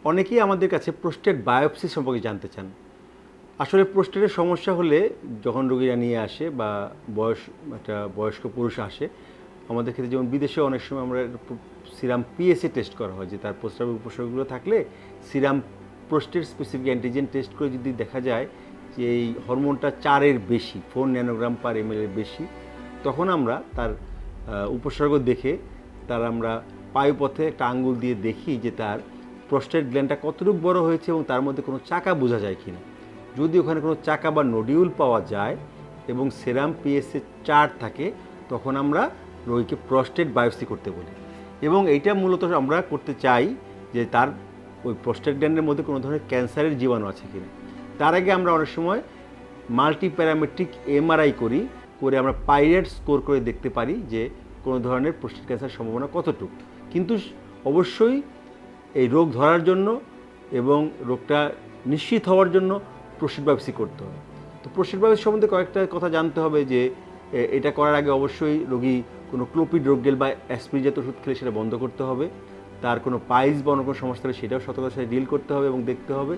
অনেকেই আমাদের কাছে প্রোস্টেট বায়োপসি সম্পর্কে জানতে চান। আসলে প্রোস্টেটের সমস্যা হলে যখন রোগীরা নিয়ে আসে বা একটা বয়স্ক পুরুষ আসে, আমাদের ক্ষেত্রে যেমন বিদেশে অনেক সময় আমরা সিরাম পিএসএ টেস্ট করা হয় যে তার প্রস্রাবের উপসর্গগুলো থাকলে serum prostate specific antigen test করে যদি দেখা যায় যে এই হরমোনটা 4-এর বেশি, 4 ন্যানোগ্রাম পার এমএল এর বেশি, তখন আমরা তার উপসর্গ দেখে আমরা পায়ুপথে একটা আঙ্গুল দিয়ে দেখি যে তার প্রোস্টেট গ্ল্যান্ডটা কতটুকু বড় হয়েছে এবং তার মধ্যে কোনো চাকা বোঝা যায় কিনা। যদি ওখানে কোনো চাকা বা নডিউল পাওয়া যায় এবং সেরাম পিএসএ 4 থাকে, তখন আমরা রোগীকে প্রোস্টেট বায়োপসি করতে বলি। এবং এইটা মূলত আমরা করতে চাই যে তার ওই প্রোস্টেট গ্ল্যান্ডের মধ্যে কোনো ধরনের ক্যান্সারের জীবাণু আছে কিনা। তার আগে আমরা অনেক সময় মাল্টি প্যারামেট্রিক এমআরআই করে আমরা পাইরেট স্কোর করে দেখতে পারি যে কোনো ধরনের প্রোস্টেট ক্যান্সার সম্ভাবনা কতটুকু। কিন্তু অবশ্যই এই রোগ ধরার জন্য এবং রোগটা নিশ্চিত হওয়ার জন্য প্রোস্টেট বায়োপসি করতে হবে। তো প্রোস্টেট বায়োপসি সম্বন্ধে কয়েকটা কথা জানতে হবে যে এটা করার আগে অবশ্যই রোগী কোনো ক্লোপিডোগ্রেল বা অ্যাসপিরিন জাতীয় ওষুধ খেলে সেটা বন্ধ করতে হবে। তার কোনো পাইলস বা অন্য কোনো সমস্যা হলে সেটাও সতর্কতার সাথে ডিল করতে হবে এবং দেখতে হবে,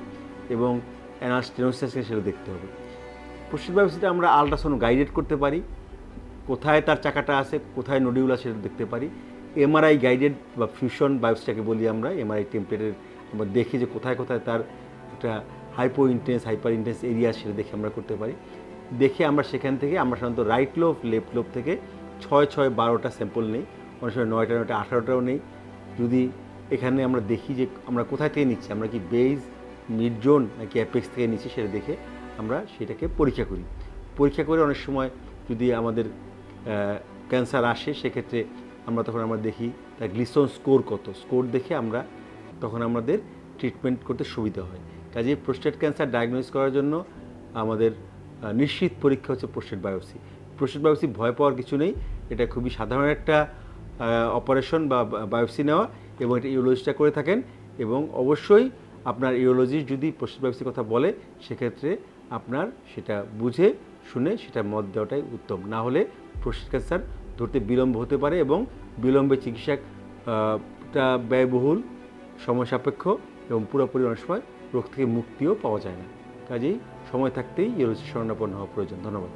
এবং অ্যানাল স্টেনোসিস সেটা দেখতে হবে। প্রোস্টেট বায়োপসিটা আমরা আল্ট্রাসাউন্ড গাইডেড করতে পারি, কোথায় তার চাকাটা আছে, কোথায় নডিউল আছে সেটা দেখতে পারি। এমআরআই গাইডেড বা ফিউশন বায়োপসিটাকে বলি আমরা, এমআরআই টেমপ্লেটের আমরা দেখি যে কোথায় কোথায় তার একটা hypo intense hyper intense area সেটা দেখে আমরা করতে পারি। দেখে আমরা সেখান থেকে আমরা সাধারণত রাইট লোব লেফট লোব থেকে 6-12টা স্যাম্পল নেই, অনেক সময় 9টা 18টাও নেই। যদি এখানে আমরা দেখি যে আমরা কোথায় থেকে নিচ্ছি, আমরা কি বেজ, মিড জোন নাকি অ্যাপেক্স থেকে নিচ্ছি, সেটা দেখে আমরা সেটাকে পরীক্ষা করি। পরীক্ষা করে অনেক সময় যদি আমাদের ক্যান্সার আসে, সেক্ষেত্রে আমরা দেখি তার গ্লিসন স্কোর কত, স্কোর দেখে আমরা তখন আমাদের ট্রিটমেন্ট করতে সুবিধা হয়। কাজেই প্রোস্টেট ক্যান্সার ডায়াগনোস করার জন্য আমাদের নিশ্চিত পরীক্ষা হচ্ছে প্রোস্টেট বায়োপসি। প্রোস্টেট বায়োপসি ভয় পাওয়ার কিছু নেই, এটা খুবই সাধারণ একটা অপারেশন বা বায়োপসি নেওয়া, এবং এটা ইউরোলজিস্টরা করে থাকেন। এবং অবশ্যই আপনার ইউরোলজিস্ট যদি প্রোস্টেট বায়োপসির কথা বলে, সেক্ষেত্রে আপনার সেটা বুঝে শুনে সেটা মত দেওয়াটাই উত্তম। না হলে প্রোস্টেট ক্যান্সার ধরতে বিলম্ব হতে পারে এবং বিলম্বে চিকিৎসাটা ব্যয়বহুল, সময় সাপেক্ষ এবং পুরোপুরি অনেক সময় রোগ থেকে মুক্তিও পাওয়া যায় না। কাজেই সময় থাকতেই ইউরোলজির শরণাপন্ন হওয়া প্রয়োজন। ধন্যবাদ।